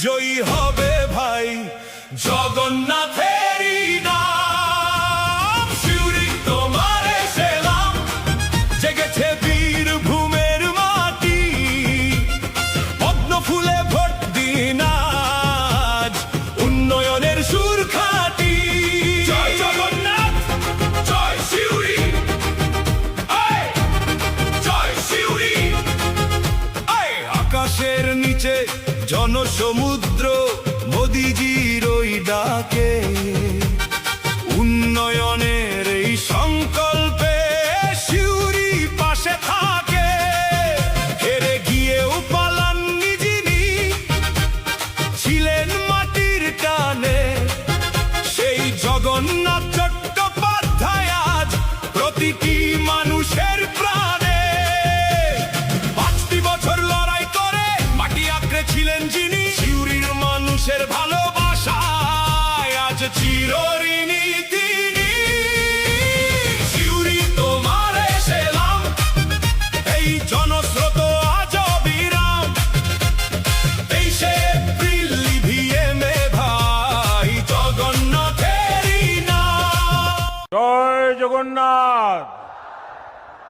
জয়ী হবে ভাই, জগন্নাথেরই নাম। সিউড়ি তোমারে সেলাম, জেগেছে বীরভূমের মাটি, পদ্ম ফুলে ভোট দিন আজ, উন্নয়নের সুর খাটি। জয় জগন্নাথ, জয় সিউড়ি, জয় সিউড়ি। আকাশের নিচে জনসমুদ্র, মোদিজির ওই ডাকে, উন্নয়নের এই সংকল্পে সিউড়ি পাশে থাকে। হেরে গিয়েও পালাননি যিনি, ছিলেন মাটির টানে, সেই জগন্নাথ চট্টোপাধ্যায় আজ প্রতিটি মানুষের প্রাণে। 5টি বছর লড়াই করে মাটি আঁকড়ে ছিলেন যিনি, সিউড়ির মানুষের ভালোবাসায় আজ চিরঋণী তিনি। সিউড়ি তোমারে সেলাম, এই